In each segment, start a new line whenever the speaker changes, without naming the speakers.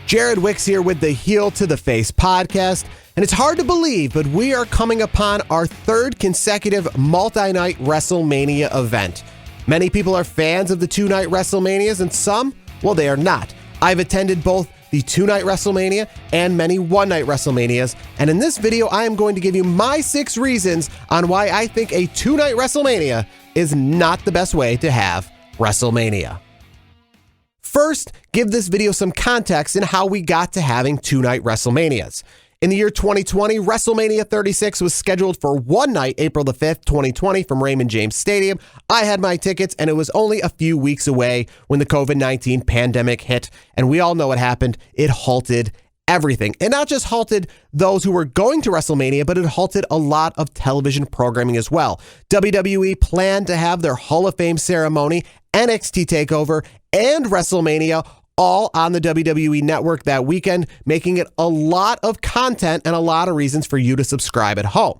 Jarad Wicks here with the Heel to the Face podcast, and it's hard to believe, but we are coming upon our third consecutive multi-night WrestleMania event. Many people are fans of the two-night WrestleManias, and some, well, they are not. I've attended both the two-night WrestleMania and many one-night WrestleManias, and in this video, I am going to give you my 6 reasons on why I think a two-night WrestleMania is not the best way to have WrestleMania. First, give this video some context in how we got to having two-night WrestleManias. In the year 2020, WrestleMania 36 was scheduled for one night, April the 5th, 2020, from Raymond James Stadium. I had my tickets, and it was only a few weeks away when the COVID-19 pandemic hit, and we all know what happened. It halted everything. And not just halted those who were going to WrestleMania, but it halted a lot of television programming as well. WWE planned to have their Hall of Fame ceremony, NXT TakeOver, and WrestleMania all on the WWE network that weekend, making it a lot of content and a lot of reasons for you to subscribe at home.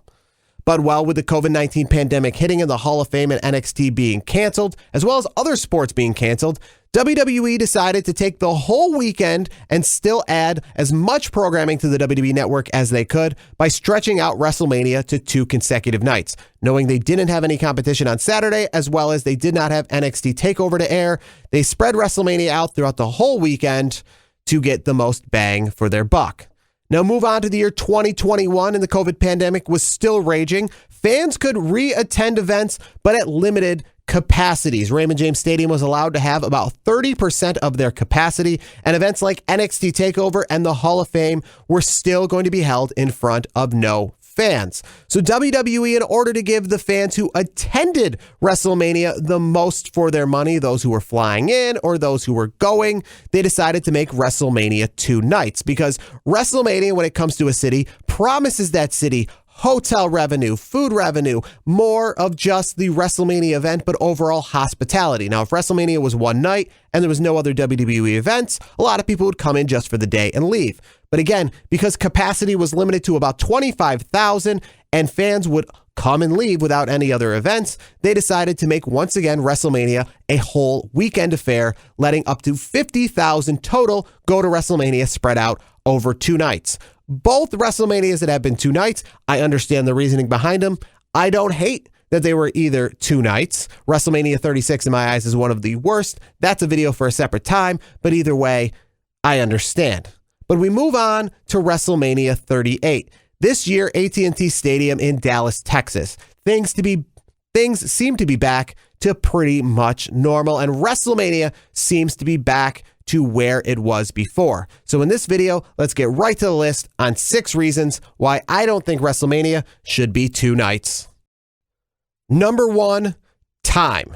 But with the COVID-19 pandemic hitting and the Hall of Fame and NXT being canceled, as well as other sports being canceled, WWE decided to take the whole weekend and still add as much programming to the WWE network as they could by stretching out WrestleMania to 2 consecutive nights. Knowing they didn't have any competition on Saturday, as well as they did not have NXT TakeOver to air, they spread WrestleMania out throughout the whole weekend to get the most bang for their buck. Now move on to the year 2021, and the COVID pandemic was still raging. Fans could re-attend events, but at limited capacities. Raymond James Stadium was allowed to have about 30% of their capacity, and events like NXT TakeOver and the Hall of Fame were still going to be held in front of no fans. So WWE, in order to give the fans who attended WrestleMania the most for their money, those who were flying in or those who were going, they decided to make WrestleMania 2 nights, because WrestleMania, when it comes to a city, promises that city hotel revenue, food revenue, more of just the WrestleMania event, but overall hospitality. Now, if WrestleMania was one night and there was no other WWE events, a lot of people would come in just for the day and leave. But again, because capacity was limited to about 25,000 and fans would come and leave without any other events, they decided to make, once again, WrestleMania a whole weekend affair, letting up to 50,000 total go to WrestleMania spread out over 2 nights. Both WrestleManias that have been 2 nights, I understand the reasoning behind them. I don't hate that they were either 2 nights. WrestleMania 36, in my eyes, is one of the worst. That's a video for a separate time, but either way, I understand. But we move on to WrestleMania 38. This year, AT&T Stadium in Dallas, Texas. Things seem to be back to pretty much normal, and WrestleMania seems to be back to where it was before. So in this video, let's get right to the list on 6 reasons why I don't think WrestleMania should be 2 nights. Number 1, time.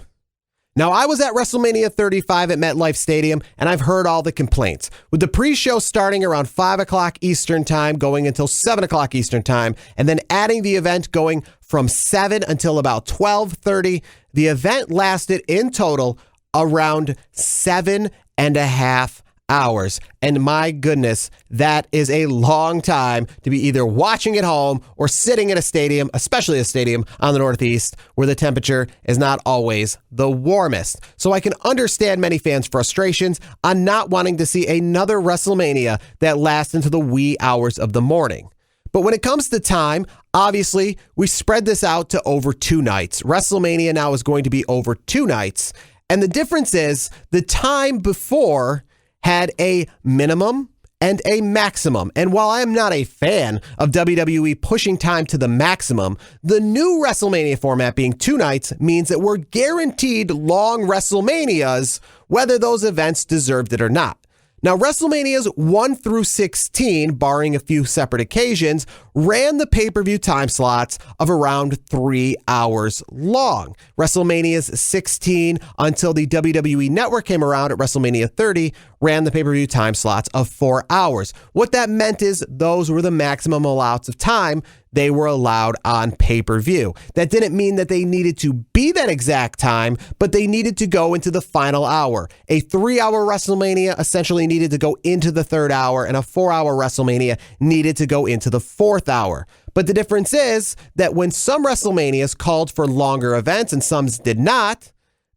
Now, I was at WrestleMania 35 at MetLife Stadium, and I've heard all the complaints. With the pre-show starting around 5 o'clock Eastern time, going until 7 o'clock Eastern time, and then adding the event going from 7 until about 12:30, the event lasted in total around 7.5 hours. And my goodness, that is a long time to be either watching at home or sitting in a stadium, especially a stadium on the Northeast, where the temperature is not always the warmest. So I can understand many fans' frustrations on not wanting to see another WrestleMania that lasts into the wee hours of the morning. But when it comes to time, obviously, we spread this out to over 2 nights. WrestleMania now is going to be over 2 nights. And the difference is the time before had a minimum and a maximum. And while I am not a fan of WWE pushing time to the maximum, the new WrestleMania format being 2 nights means that we're guaranteed long WrestleManias, whether those events deserved it or not. Now, WrestleManias 1 through 16, barring a few separate occasions, ran the pay-per-view time slots of around 3 hours long. WrestleManias 16 until the WWE Network came around at WrestleMania 30 ran the pay-per-view time slots of 4 hours. What that meant is those were the maximum amounts of time they were allowed on pay-per-view. That didn't mean that they needed to be that exact time, but they needed to go into the final hour. A 3-hour WrestleMania essentially needed to go into the 3rd hour, and a 4-hour WrestleMania needed to go into the 4th hour. But the difference is that when some WrestleManias called for longer events and some did not,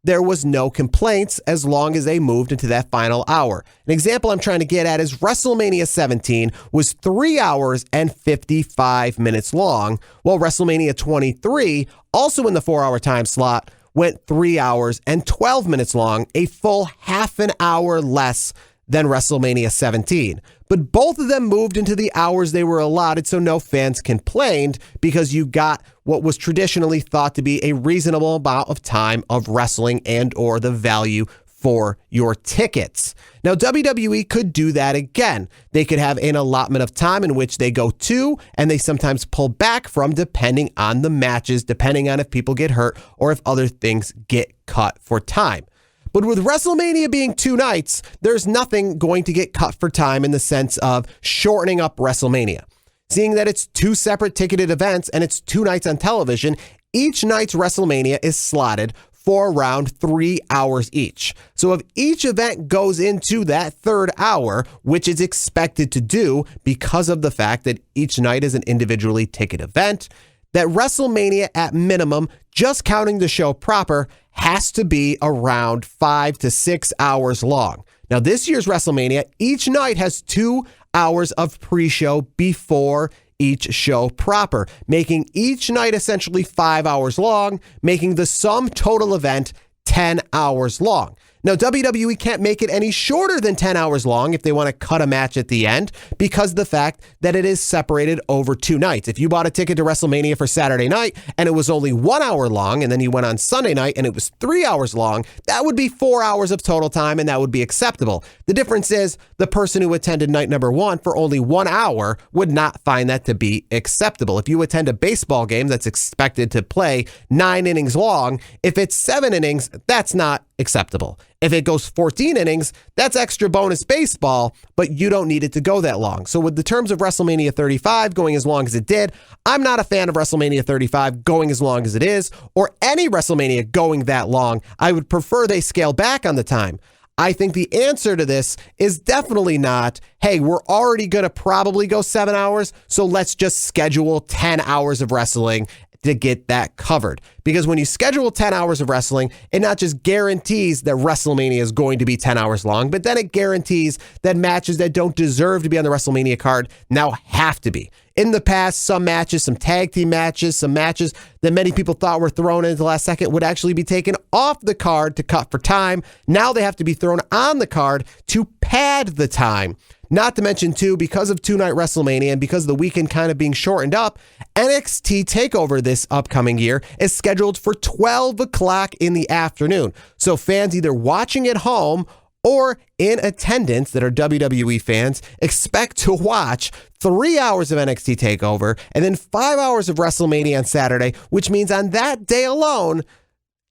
there was no complaints as long as they moved into that final hour. An example I'm trying to get at is WrestleMania 17 was 3 hours and 55 minutes long, while WrestleMania 23, also in the 4-hour time slot, went 3 hours and 12 minutes long, a full half an hour less than WrestleMania 17. But both of them moved into the hours they were allotted, so no fans complained because you got what was traditionally thought to be a reasonable amount of time of wrestling and or the value for your tickets. Now, WWE could do that again. They could have an allotment of time in which they go to and they sometimes pull back from depending on the matches, depending on if people get hurt or if other things get cut for time. But with WrestleMania being 2 nights, there's nothing going to get cut for time in the sense of shortening up WrestleMania. Seeing that it's 2 separate ticketed events and it's 2 nights on television, each night's WrestleMania is slotted for around 3 hours each. So if each event goes into that 3rd hour, which is expected to do because of the fact that each night is an individually ticketed event, that WrestleMania at minimum, just counting the show proper, has to be around 5 to 6 hours long. Now, this year's WrestleMania, each night has 2 hours of pre-show before each show proper, making each night essentially 5 hours long, making the sum total event 10 hours long. Now, WWE can't make it any shorter than 10 hours long if they want to cut a match at the end because of the fact that it is separated over 2 nights. If you bought a ticket to WrestleMania for Saturday night and it was only 1 hour long and then you went on Sunday night and it was 3 hours long, that would be 4 hours of total time and that would be acceptable. The difference is the person who attended night number 1 for only 1 hour would not find that to be acceptable. If you attend a baseball game that's expected to play 9 innings long, if it's 7 innings, that's not acceptable. If it goes 14 innings, that's extra bonus baseball, but you don't need it to go that long. So with the terms of WrestleMania 35 going as long as it did, I'm not a fan of WrestleMania 35 going as long as it is, or any WrestleMania going that long. I would prefer they scale back on the time. I think the answer to this is definitely not, hey, we're already going to probably go 7 hours, so let's just schedule 10 hours of wrestling to get that covered. Because when you schedule 10 hours of wrestling, it not just guarantees that WrestleMania is going to be 10 hours long, but then it guarantees that matches that don't deserve to be on the WrestleMania card now have to be. In the past, some matches, some tag team matches, some matches that many people thought were thrown in at the last second would actually be taken off the card to cut for time. Now they have to be thrown on the card to pad the time. Not to mention, too, because of 2-night WrestleMania and because of the weekend kind of being shortened up, NXT TakeOver this upcoming year is scheduled for 12 o'clock in the afternoon. So fans either watching at home or in attendance that are WWE fans expect to watch 3 hours of NXT TakeOver and then 5 hours of WrestleMania on Saturday, which means on that day alone,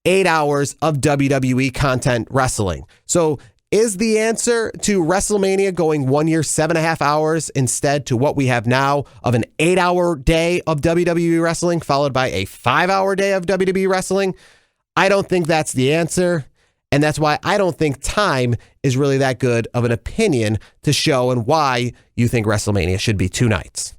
8 hours of WWE content wrestling. So is the answer to WrestleMania going 1 year, 7.5 hours instead to what we have now of an 8-hour day of WWE wrestling followed by a 5-hour day of WWE wrestling? I don't think that's the answer. And that's why I don't think time is really that good of an opinion to show and why you think WrestleMania should be 2 nights.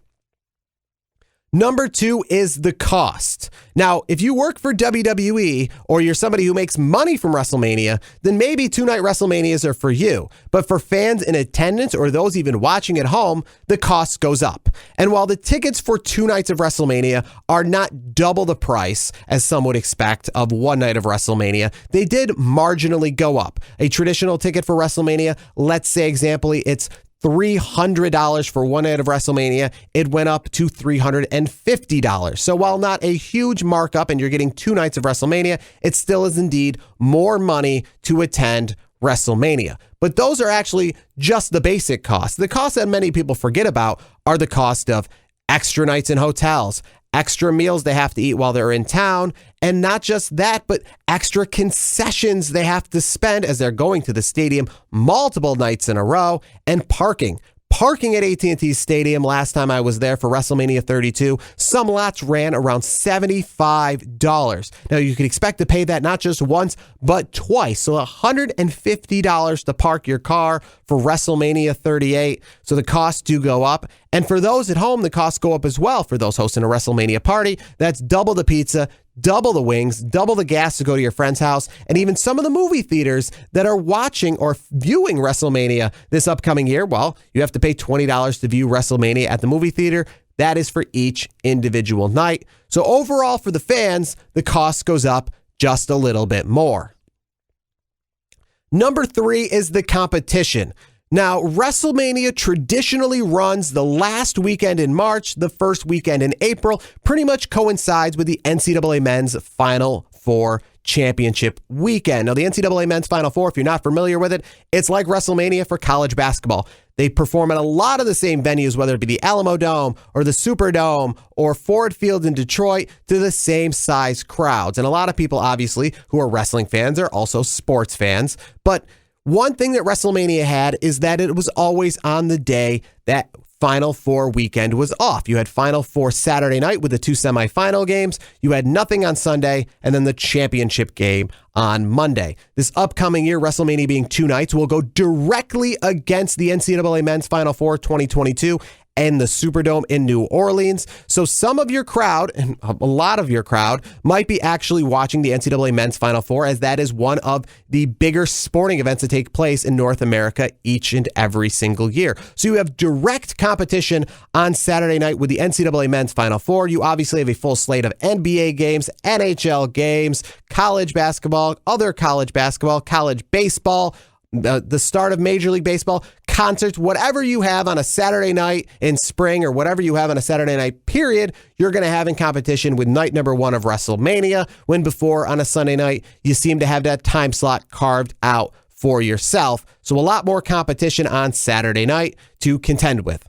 Number 2 is the cost. Now, if you work for WWE or you're somebody who makes money from WrestleMania, then maybe 2-night WrestleManias are for you. But for fans in attendance or those even watching at home, the cost goes up. And while the tickets for 2 nights of WrestleMania are not double the price, as some would expect, of 1 night of WrestleMania, they did marginally go up. A traditional ticket for WrestleMania, let's say examply, it's $300 for 1 night of WrestleMania. It went up to $350. So while not a huge markup and you're getting 2 nights of WrestleMania, it still is indeed more money to attend WrestleMania. But those are actually just the basic costs. The costs that many people forget about are the cost of extra nights in hotels, extra meals they have to eat while they're in town, and not just that, but extra concessions they have to spend as they're going to the stadium multiple nights in a row, and parking. Parking at AT&T Stadium last time I was there for WrestleMania 32, some lots ran around $75. Now, you can expect to pay that not just once, but twice. So $150 to park your car for WrestleMania 38. So the costs do go up. And for those at home, the costs go up as well. For those hosting a WrestleMania party, that's double the pizza, double the wings, double the gas to go to your friend's house, and even some of the movie theaters that are watching or viewing WrestleMania this upcoming year, well, you have to pay $20 to view WrestleMania at the movie theater. That is for each individual night. So overall, for the fans, the cost goes up just a little bit more. Number 3 is the competition. Now, WrestleMania traditionally runs the last weekend in March, the first weekend in April, pretty much coincides with the NCAA Men's Final Four Championship weekend. Now, the NCAA Men's Final Four, if you're not familiar with it, it's like WrestleMania for college basketball. They perform at a lot of the same venues, whether it be the Alamo Dome or the Superdome or Ford Field in Detroit, to the same size crowds. And a lot of people, obviously, who are wrestling fans are also sports fans. But one thing that WrestleMania had is that it was always on the day that Final Four weekend was off. You had Final Four Saturday night with the 2 semifinal games. You had nothing on Sunday, and then the championship game on Monday. This upcoming year, WrestleMania being 2 nights, will go directly against the NCAA Men's Final Four 2022 and the Superdome in New Orleans. So some of your crowd, and a lot of your crowd, might be actually watching the NCAA Men's Final Four, as that is one of the bigger sporting events that take place in North America each and every single year. So you have direct competition on Saturday night with the NCAA Men's Final Four. You obviously have a full slate of NBA games, NHL games, college basketball, other college basketball, college baseball, the start of Major League Baseball, concerts, whatever you have on a Saturday night in spring or whatever you have on a Saturday night period, you're going to have in competition with night number 1 of WrestleMania, when before on a Sunday night, you seem to have that time slot carved out for yourself. So a lot more competition on Saturday night to contend with.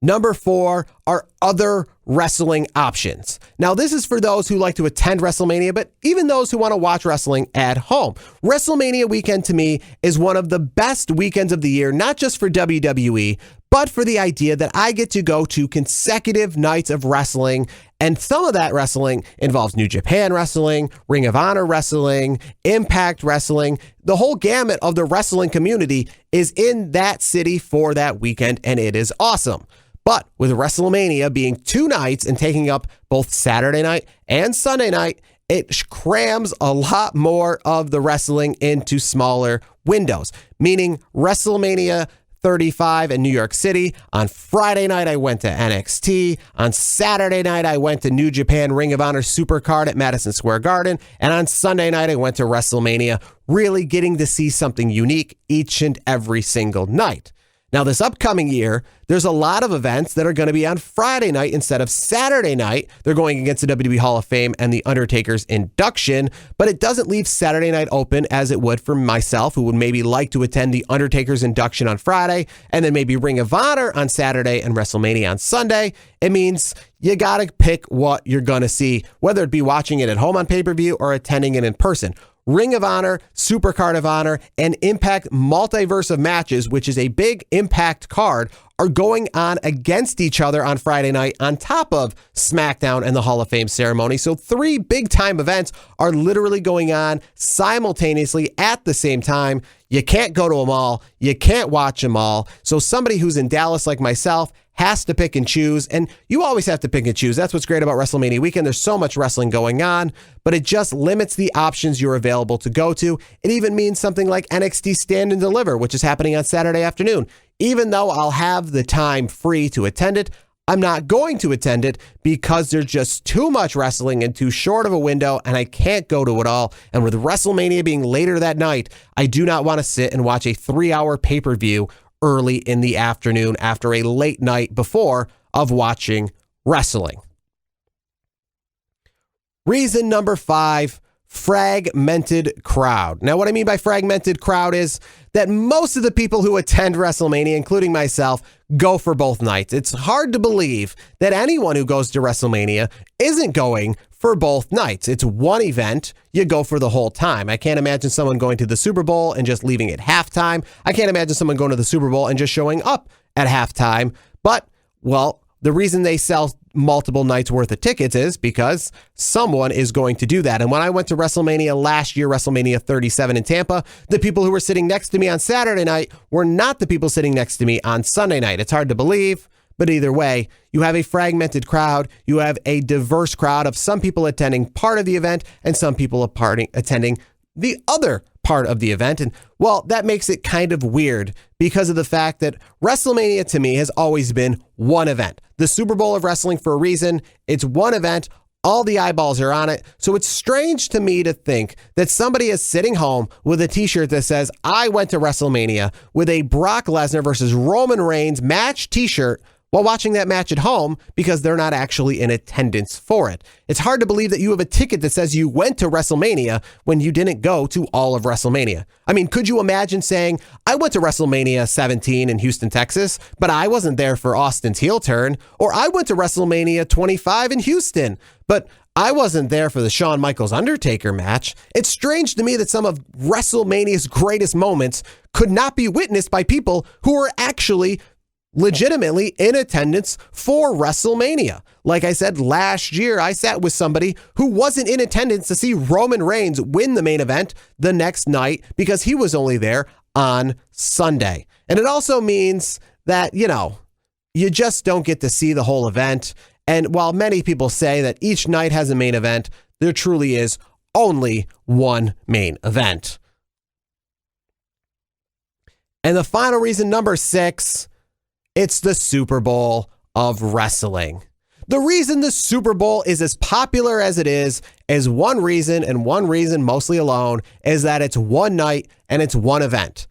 Number 4 are other wrestling options. Now, this is for those who like to attend WrestleMania, but even those who want to watch wrestling at home. WrestleMania weekend, to me, is one of the best weekends of the year, not just for WWE, but for the idea that I get to go to consecutive nights of wrestling. And some of that wrestling involves New Japan Wrestling, Ring of Honor Wrestling, Impact Wrestling. The whole gamut of the wrestling community is in that city for that weekend, and it is awesome. But with WrestleMania being 2 nights and taking up both Saturday night and Sunday night, it crams a lot more of the wrestling into smaller windows, meaning WrestleMania 35 in New York City. On Friday night, I went to NXT. On Saturday night, I went to New Japan Ring of Honor Supercard at Madison Square Garden. And on Sunday night, I went to WrestleMania, really getting to see something unique each and every single night. Now, this upcoming year, there's a lot of events that are going to be on Friday night instead of Saturday night. They're going against the WWE Hall of Fame and The Undertaker's induction, but it doesn't leave Saturday night open as it would for myself, who would maybe like to attend The Undertaker's induction on Friday and then maybe Ring of Honor on Saturday and WrestleMania on Sunday. It means you got to pick what you're going to see, whether it be watching it at home on pay-per-view or attending it in person. Ring of Honor, Supercard of Honor, and Impact Multiverse of Matches, which is a big Impact card, are going on against each other on Friday night on top of SmackDown and the Hall of Fame ceremony. So 3 big-time events are literally going on simultaneously at the same time. You can't go to them all. You can't watch them all. So somebody who's in Dallas like myself has to pick and choose, and you always have to pick and choose. That's what's great about WrestleMania weekend. There's so much wrestling going on, but it just limits the options you're available to go to. It even means something like NXT Stand and Deliver, which is happening on Saturday afternoon. Even though I'll have the time free to attend it, I'm not going to attend it because there's just too much wrestling in too short of a window, and I can't go to it all. And with WrestleMania being later that night, I do not want to sit and watch a 3-hour pay-per-view early in the afternoon after a late night before of watching wrestling. Reason number 5, fragmented crowd. Now, what I mean by fragmented crowd is that most of the people who attend WrestleMania, including myself, go for both nights. It's hard to believe that anyone who goes to WrestleMania isn't going for both nights. It's one event. You go for the whole time. I can't imagine someone going to the Super Bowl and just leaving at halftime. I can't imagine someone going to the Super Bowl and just showing up at halftime. But, well, the reason they sell multiple nights worth of tickets is because someone is going to do that. And when I went to WrestleMania last year, WrestleMania 37 in Tampa, the people who were sitting next to me on Saturday night were not the people sitting next to me on Sunday night. It's hard to believe, but either way, you have a fragmented crowd. You have a diverse crowd of some people attending part of the event and some people attending the other part of the event. And well, that makes it kind of weird because of the fact that WrestleMania to me has always been one event. The Super Bowl of wrestling for a reason. It's one event. All the eyeballs are on it. So it's strange to me to think that somebody is sitting home with a t-shirt that says, I went to WrestleMania, with a Brock Lesnar versus Roman Reigns match t-shirt while watching that match at home because they're not actually in attendance for it. It's hard to believe that you have a ticket that says you went to WrestleMania when you didn't go to all of WrestleMania. I mean, could you imagine saying, I went to WrestleMania 17 in Houston, Texas, but I wasn't there for Austin's heel turn, or I went to WrestleMania 25 in Houston, but I wasn't there for the Shawn Michaels Undertaker match. It's strange to me that some of WrestleMania's greatest moments could not be witnessed by people who were actually legitimately in attendance for WrestleMania. Like I said, last year, I sat with somebody who wasn't in attendance to see Roman Reigns win the main event the next night because he was only there on Sunday. And it also means that, you just don't get to see the whole event. And while many people say that each night has a main event, there truly is only one main event. And the final reason, number 6, it's the Super Bowl of wrestling. The reason the Super Bowl is as popular as it is one reason, and one reason mostly alone, is that it's one night and it's one event.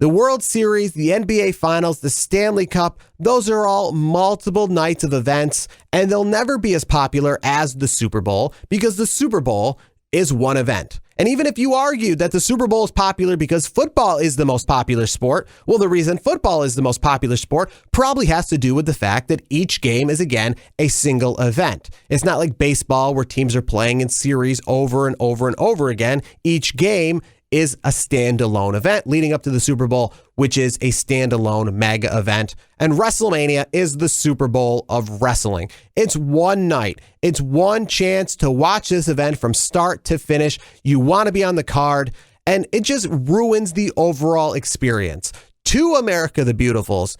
The World Series, the NBA Finals, the Stanley Cup, those are all multiple nights of events, and they'll never be as popular as the Super Bowl because the Super Bowl is one event. And even if you argue that the Super Bowl is popular because football is the most popular sport, well, the reason football is the most popular sport probably has to do with the fact that each game is, again, a single event. It's not like baseball where teams are playing in series over and over and over again. Each game is a standalone event leading up to the Super Bowl, which is a standalone mega event. And WrestleMania is the Super Bowl of wrestling. It's one night. It's one chance to watch this event from start to finish. You want to be on the card, and it just ruins the overall experience. To America the Beautifuls,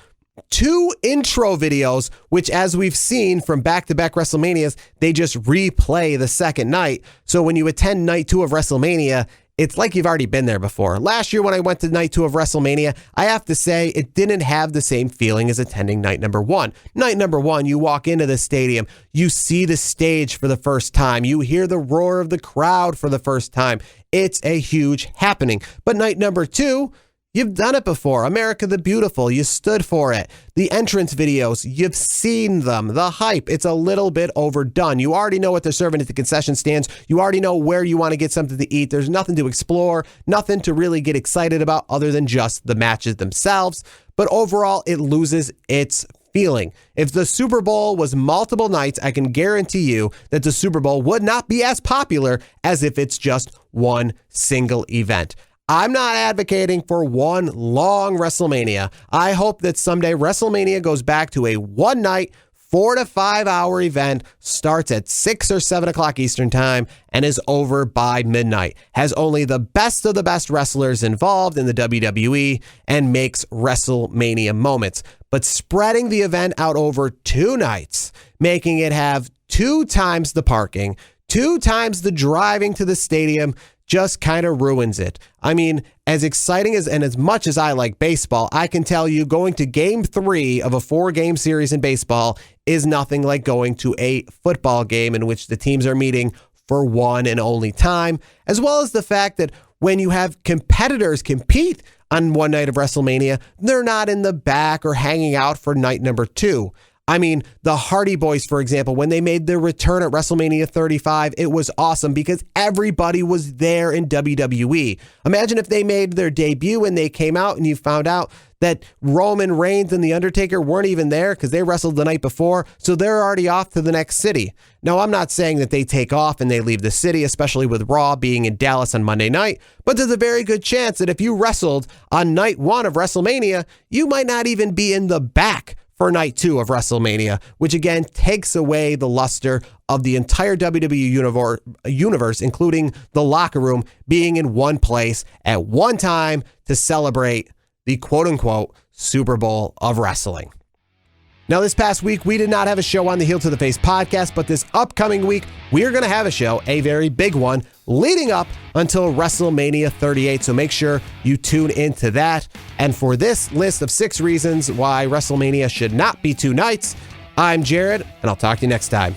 2 intro videos, which as we've seen from back-to-back WrestleManias, they just replay the second night. So when you attend night 2 of WrestleMania, it's like you've already been there before. Last year when I went to night 2 of WrestleMania, I have to say it didn't have the same feeling as attending night number 1. Night number 1, you walk into the stadium, you see the stage for the first time, you hear the roar of the crowd for the first time. It's a huge happening. But night number 2, you've done it before. America the Beautiful, you stood for it. The entrance videos, you've seen them. The hype, it's a little bit overdone. You already know what they're serving at the concession stands. You already know where you want to get something to eat. There's nothing to explore, nothing to really get excited about other than just the matches themselves. But overall, it loses its feeling. If the Super Bowl was multiple nights, I can guarantee you that the Super Bowl would not be as popular as if it's just one single event. I'm not advocating for one long WrestleMania. I hope that someday WrestleMania goes back to a one night, 4 to 5 hour event, starts at 6 or 7 o'clock Eastern time and is over by midnight, has only the best of the best wrestlers involved in the WWE and makes WrestleMania moments. But spreading the event out over 2 nights, making it have 2 times the parking, 2 times the driving to the stadium, just kind of ruins it. I mean, as exciting as and as much as I like baseball, I can tell you going to game 3 of a 4-game series in baseball is nothing like going to a football game in which the teams are meeting for one and only time, as well as the fact that when you have competitors compete on one night of WrestleMania, they're not in the back or hanging out for night number 2. I mean, the Hardy Boys, for example, when they made their return at WrestleMania 35, it was awesome because everybody was there in WWE. Imagine if they made their debut and they came out and you found out that Roman Reigns and The Undertaker weren't even there because they wrestled the night before, so they're already off to the next city. Now, I'm not saying that they take off and they leave the city, especially with Raw being in Dallas on Monday night, but there's a very good chance that if you wrestled on night 1 of WrestleMania, you might not even be in the back for night 2 of WrestleMania, which again takes away the luster of the entire WWE universe, including the locker room, being in one place at one time to celebrate the quote-unquote Super Bowl of wrestling. Now, this past week, we did not have a show on the Heel to the Face podcast, but this upcoming week, we are going to have a show, a very big one, leading up until WrestleMania 38. So make sure you tune into that. And for this list of 6 reasons why WrestleMania should not be 2 nights, I'm Jarad, and I'll talk to you next time.